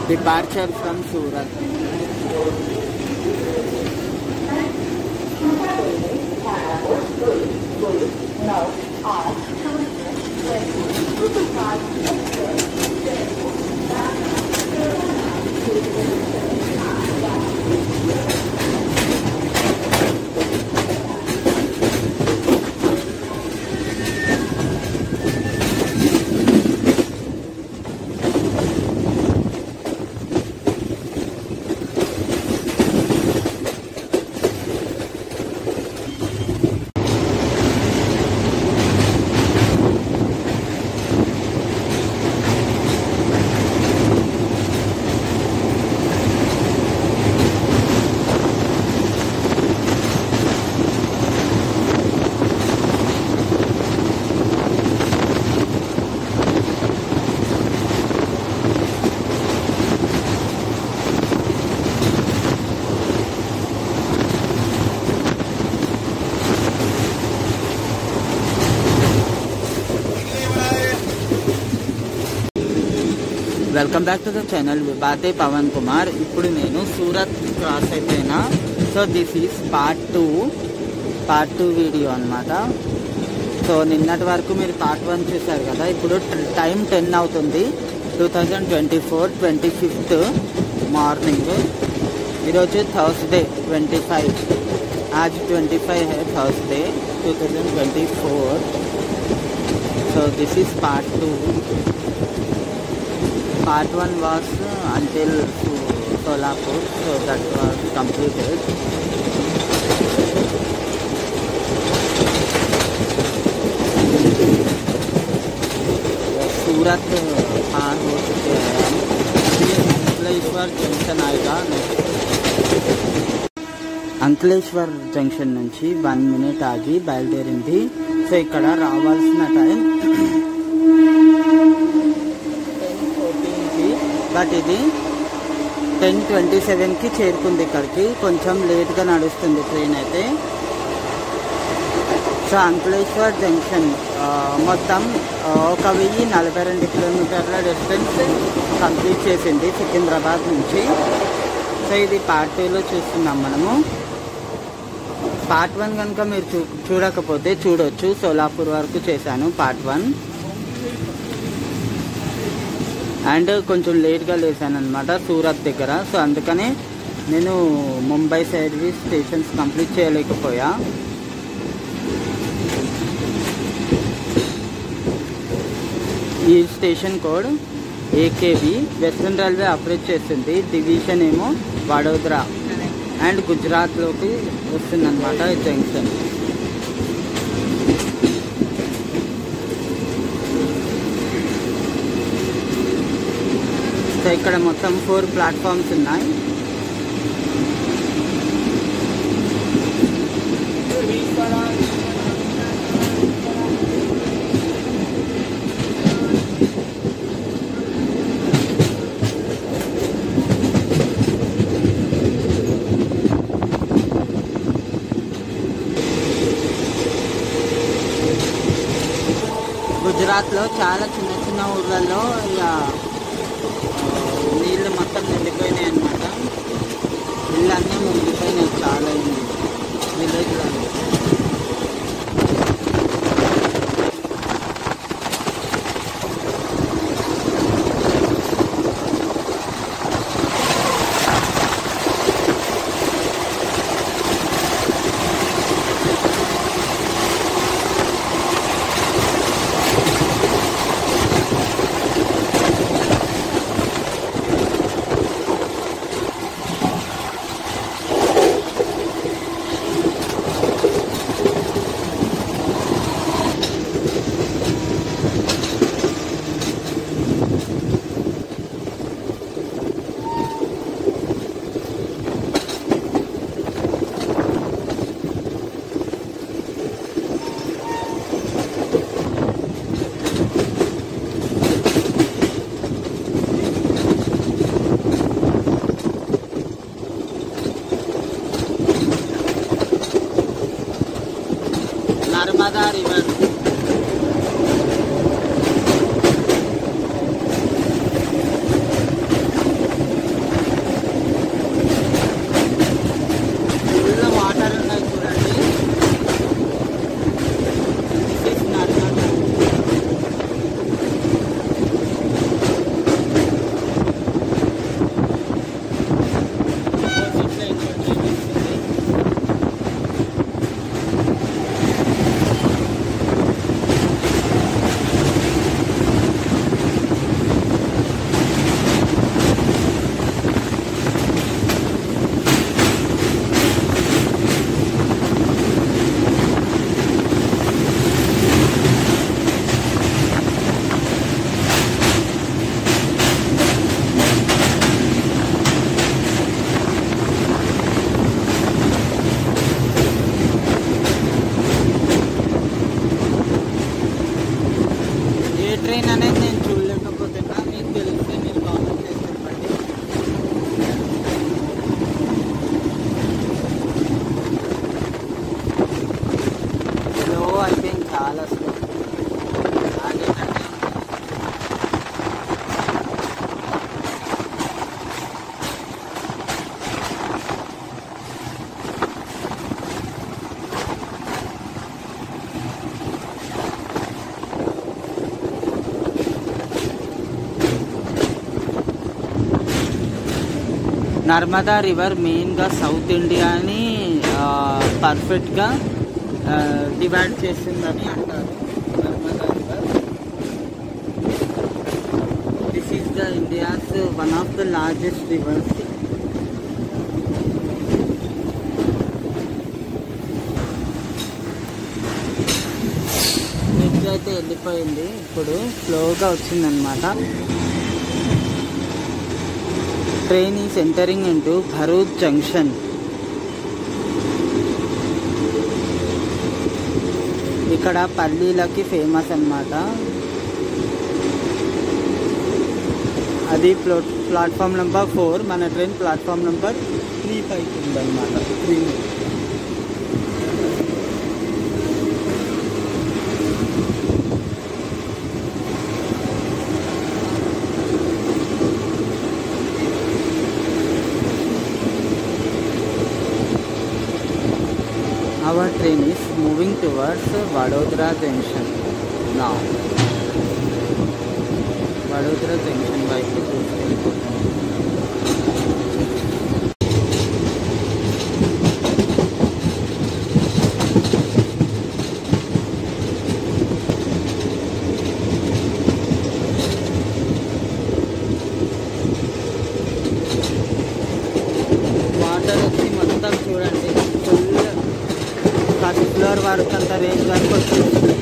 Departure from Surat. Welcome back to the channel బాతే పవన్ కుమార్. ఇప్పుడు నేను సూరత్ క్రాస్ అయిపోయినా. So this is part two video అనమాట. సో నిన్నటి వరకు మీరు పార్ట్ 1 చూశారు కదా. ఇప్పుడు టైం 10 అవుతుంది. 2024 25th మార్నింగ్. ఈరోజు థర్స్డే 25. आज 25 है Thursday 2024. So this is part 2. Part 1 was until Solapur, so that was completed. सूरत पार हो चुके हैं हम. अंकलेश्वर जंक्शन आएगा नेक्स्ट. अंकलेश्वर जंक्शन నుంచి 1 minute ఆగి బయలుదేరింది. సో ఇక్కడ రావాల్సిన టైం 10:14కి, బట్ ఇది 10:27కి చేరుకుంది ఇక్కడికి. కొంచెం లేట్గా నడుస్తుంది ట్రైన్ అయితే. సో అంకలేశ్వర్ జంక్షన్ మొత్తం 1042 కిలోమీటర్ల డిస్టెన్స్ కంప్లీట్ చేసింది సికింద్రాబాద్ నుంచి. సో ఇది పార్ట్ 2లో చూస్తున్నాం మనము. పార్ట్ 1 కనుక మీరు చూడకపోతే చూడొచ్చు. సోలాపూర్ వరకు చేశాను పార్ట్ 1. అండ్ కొంచెం లేట్గా లేసాను అనమాట సూరత్ దగ్గర. సో అందుకనే నేను ముంబై సర్వీస్ స్టేషన్స్ కంప్లీట్ చేయలేకపోయా. ఈ station code AKB. Western railway operate చేస్తుంది. డివిజన్ ఏమో వడోదరా అండ్ గుజరాత్లోకి వస్తుందన్నమాట ఈ జంక్షన్. సో ఇక్కడ మొత్తం 4 ప్లాట్ఫామ్స్ ఉన్నాయి. గుజరాత్లో చాలా చిన్న చిన్న ఊర్లలో ఇక నీళ్ళు మొత్తం నిండిపోయినాయి అన్నమాట. ఇళ్ళన్నీ మునిగిపోయినాయి చాలా విలేజ్లో. నర్మదా రివర్. నర్మదా రివర్ మెయిన్గా సౌత్ ఇండియాని పర్ఫెక్ట్గా డివైడ్ చేసిందని అంటారు. Narmada river this is the India's one of the largest reverse. Bridge అయితే వెళ్ళిపోయింది, ఇప్పుడు స్లోగా వచ్చిందనమాట. Train is entering into Bharuch junction. ఇక్కడ పల్లీలకి ఫేమస్ అన్నమాట. అది ప్లాట్ఫామ్ నెంబర్ 4, మన ట్రైన్ ప్లాట్ఫామ్ నెంబర్ 3 పైకి ఉందన్నమాట. 3 Our train is moving towards Vadodara Junction now. Vadodara Junction వైపు తీసుకెళ్ళిపోతుంది. వాటర్ వచ్చి మొత్తం చూడండి, ఫుల్ ఫస్ట్ ఫ్లోర్ వరకు అంత రేంజ్ వరకు వచ్చేసింది.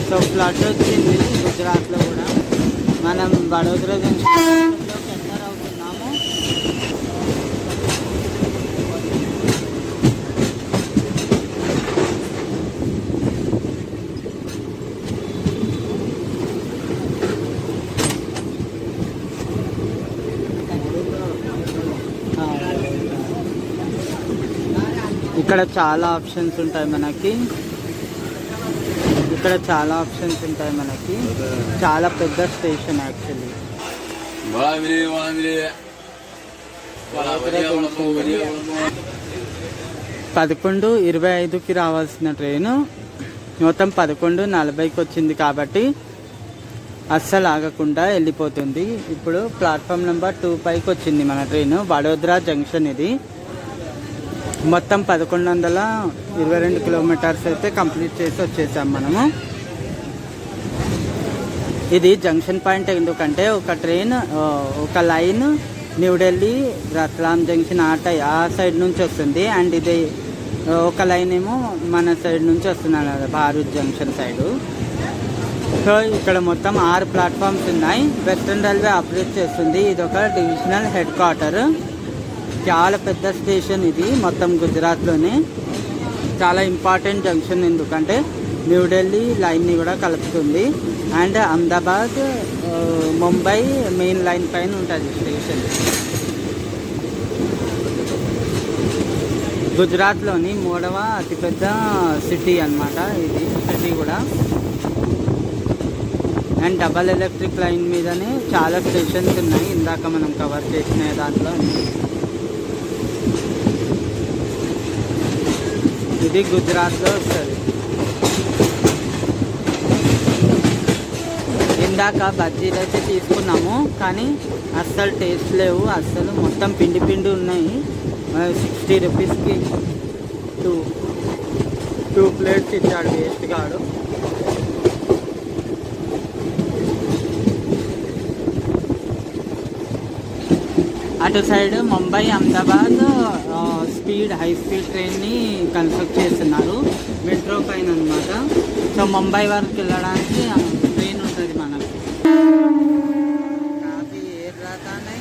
సో ఫ్లడ్ వచ్చింది గుజరాత్లో కూడా. మనం వడోదరా జంక్షన్లోకి ఎంటర్ అవుతున్నాము. ఇక్కడ చాలా ఆప్షన్స్ ఉంటాయి మనకి. చాలా పెద్ద స్టేషన్ యాక్చువల్లీ. 11:25కి రావాల్సిన ట్రైను మొత్తం 11:40కి వచ్చింది కాబట్టి అస్సలు ఆగకుండా వెళ్ళిపోతుంది. ఇప్పుడు ప్లాట్ఫామ్ నెంబర్ 2 పైకి వచ్చింది మన ట్రైన్. వడోదరా జంక్షన్ ఇది. మొత్తం 1122 కిలోమీటర్స్ అయితే కంప్లీట్ చేసి వచ్చేసాం మనము. ఇది జంక్షన్ పాయింట్ ఎందుకంటే ఒక ట్రైన్ ఒక లైన్ న్యూఢిల్లీ రత్లాం జంక్షన్ ఆ సైడ్ నుంచి వస్తుంది, అండ్ ఇది ఒక లైన్ ఏమో మన సైడ్ నుంచి వస్తుంది అన్నమాట, భారత్ జంక్షన్ సైడు. సో ఇక్కడ మొత్తం 6 ప్లాట్ఫామ్స్ ఉన్నాయి. వెస్ట్రన్ రైల్వే ఆపరేట్ చేస్తుంది. ఇది ఒక డివిజనల్ హెడ్ క్వార్టర్. చాలా పెద్ద స్టేషన్ ఇది మొత్తం గుజరాత్లోనే. చాలా ఇంపార్టెంట్ జంక్షన్ ఎందుకంటే న్యూఢిల్లీ లైన్ని కూడా కలుపుతుంది, and Ahmedabad Mumbai main line పైన ఉంటుంది స్టేషన్. గుజరాత్లోని 3వ అతిపెద్ద సిటీ అన్నమాట ఇది సిటీ కూడా. అండ్ డబల్ ఎలక్ట్రిక్ లైన్ మీదనే చాలా స్టేషన్స్ ఉన్నాయి, ఇందాక మనం కవర్ చేసిన దాంట్లో. ఇది గుజరాత్లో వస్తుంది. ఇందాక బజ్జీలు అయితే తీసుకున్నాము కానీ అస్సలు టేస్ట్ లేవు, అస్సలు మొత్తం పిండి పిండి ఉన్నాయి. 60 రూపీస్కి 2 ప్లేట్స్ ఇచ్చాడు వేస్ట్ గాడు. అటు side Mumbai Ahmedabad high speed ట్రైన్ని కన్స్ట్రక్ట్ చేస్తున్నారు మెట్రో పైన అనమాట. సో ముంబై వరకు వెళ్ళడానికి ట్రైన్ ఉంటుంది మనకు. కాఫీ ఏర్ రాతా నై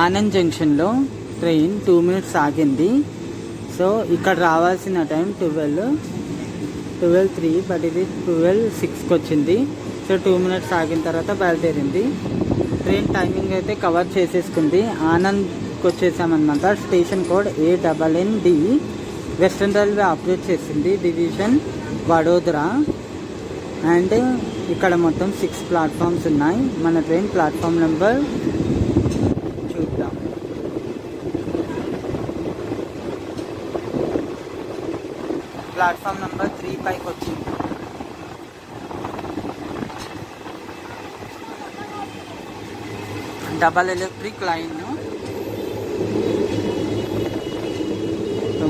ఆనంద్ జంక్షన్లో ట్రైన్ 2 minutes ఆగింది. సో ఇక్కడ రావాల్సిన టైం 12:03 బట్ ఇది 12:06కి వచ్చింది. సో 2 minutes ఆగిన తర్వాత బయలుదేరింది. ట్రైన్ టైమింగ్ అయితే కవర్ చేసేసుకుంది. ఆనంద్కి వచ్చేసామన్నమాట. Station code ANND. Western railway operate చేసింది డివిజన్ వడోదరా. అండ్ ఇక్కడ మొత్తం 6 ప్లాట్ఫామ్స్ ఉన్నాయి. మన ట్రైన్ ప్లాట్ఫామ్ నెంబర్ చూద్దాం. ప్లాట్ఫామ్ నెంబర్ 3 పైకి వచ్చింది. Double electric line.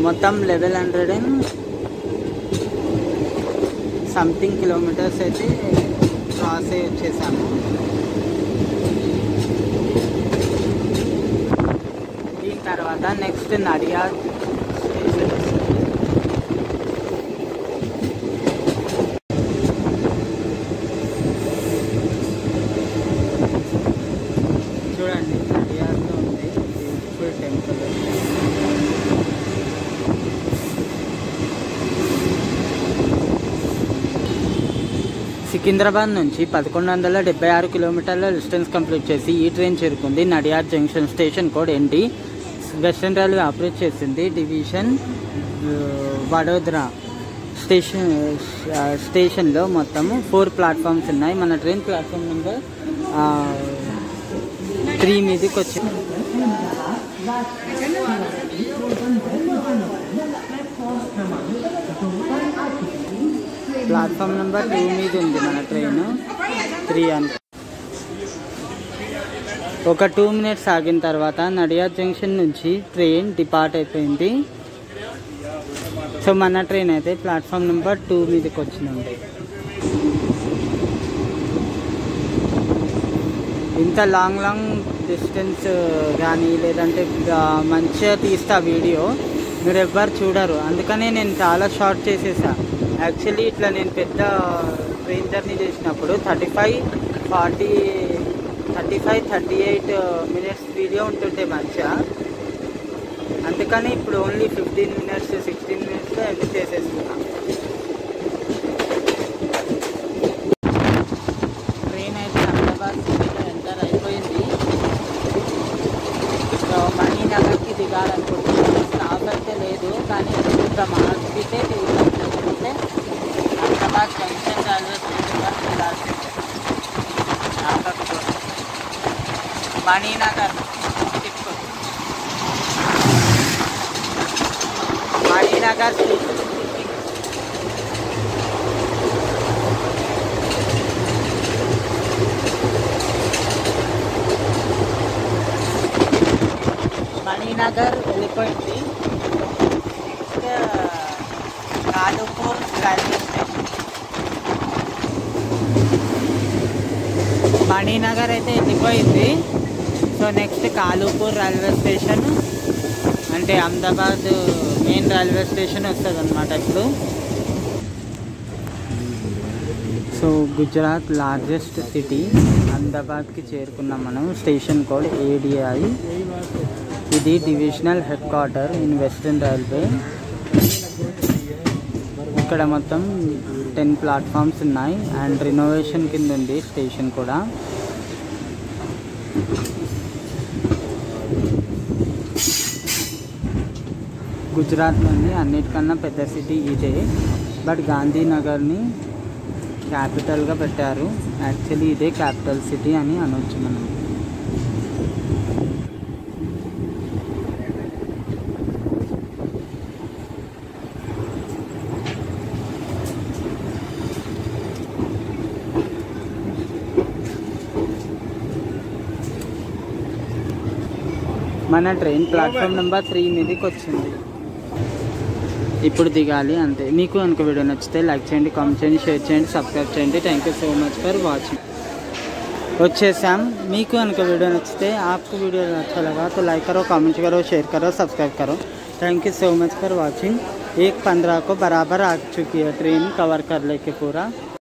మొత్తం 1100 కిలోమీటర్స్ అయితే క్రాస్ అయ్యి వచ్చేసాము. దీని తర్వాత నెక్స్ట్ నడియాద్ స్టేషన్. చూడండి, నడియాద్లో ఉంది బ్యూటిఫుల్ టెంపుల్. సికింద్రాబాద్ నుంచి 1176 కిలోమీటర్ల డిస్టెన్స్ కంప్లీట్ చేసి ఈ ట్రైన్ చేరుకుంది Nadiad junction. Station code ND. Western railway operate చేసింది డివిజన్ వడోదరా. స్టేషన్లో మొత్తం 4 ప్లాట్ఫామ్స్ ఉన్నాయి. మన ట్రైన్ ప్లాట్ఫామ్ నెంబర్ 3 మీదకి వచ్చింది. ప్లాట్ఫామ్ నెంబర్ 2 మీద ఉంది మన ట్రైన్. 3 అంటే ఒక 2 minutes ఆగిన తర్వాత నడియాద్ జంక్షన్ నుంచి ట్రైన్ డిపార్ట్ అయిపోయింది. సో మన ట్రైన్ అయితే ప్లాట్ఫామ్ నెంబర్ 2 మీదకి వచ్చింది. ఇంత లాంగ్ డిస్టెన్స్ కానీ లేదంటే మంచిగా తీస్తా వీడియో మీరు ఎవ్వరు చూడరు. అందుకనే నేను చాలా షార్ట్ చేసేసా. యాక్చువల్లీ ఇట్లా నేను పెద్ద ట్రైన్ జర్నీ చేసినప్పుడు 35-38 minutes వీడియో ఉంటుంటే మంచిగా. అందుకని ఇప్పుడు ఓన్లీ 15 minutes 16 minutesలో ఎండ్ చేసేస్తున్నా. ట్రైన్ అయితే అహ్మదాబాద్ సిటీలో ఎంటర్ అయిపోయింది. సో మణినగర్కి దిగాలనుకుంటున్నాను. స్టాప్ అయితే లేదు, కానీ చూద్దాం. ఆగితే లేకపోతే అహ్మదాబాద్ జంక్షన్ రైల్వే స్టేషన్ వరకు వెళ్ళాల్సిందే. మణినగర్ మణినగర్ మణినగర్ వెళ్ళిపోయింది. కాలుపూర్ రైల్వే స్టేషన్. మణినగర్ అయితే వెళ్ళిపోయింది. సో నెక్స్ట్ కాలుపూర్ రైల్వే స్టేషన్ అంటే అహ్మదాబాద్ మెయిన్ రైల్వే స్టేషన్ వస్తుంది అన్నమాట. ఇప్పుడు సో గుజరాత్ లార్జెస్ట్ సిటీ అహ్మదాబాద్కి చేరుకున్నాం మనం. Station code ADI. ఇది divisional head quarter in western railway. ఇక్కడ మొత్తం 10 ప్లాట్ఫామ్స్ ఉన్నాయి. అండ్ రినోవేషన్ కింద ఉంది స్టేషన్ కూడా. గుజరాత్లోని అన్నిటికన్నా పెద్ద సిటీ ఇదే. బట్ గాంధీనగర్ని క్యాపిటల్గా పెట్టారు. యాక్చువల్లీ ఇదే క్యాపిటల్ సిటీ అని అనొచ్చు మనం. మన ట్రైన్ ప్లాట్ఫామ్ నెంబర్ 3 మీదకి వచ్చింది. ఇప్పుడు దిగాలి అంతే. మీకు కనుక వీడియో నచ్చితే లైక్ చేయండి, కామెంట్ చేయండి, షేర్ చేయండి, సబ్స్క్రైబ్ చేయండి. Thank you so much for watching. వచ్చేసాం. మీకు కనుక వీడియో నచ్చితే आपको वीडियो अच्छा लगा तो लाइक करो, कमेंट करो, शेयर करो, सब्सक्राइब करो. Thank you so much for watching. 1:15 को बराबर आ चुकी है ट्रेन कवर कर लेके पूरा.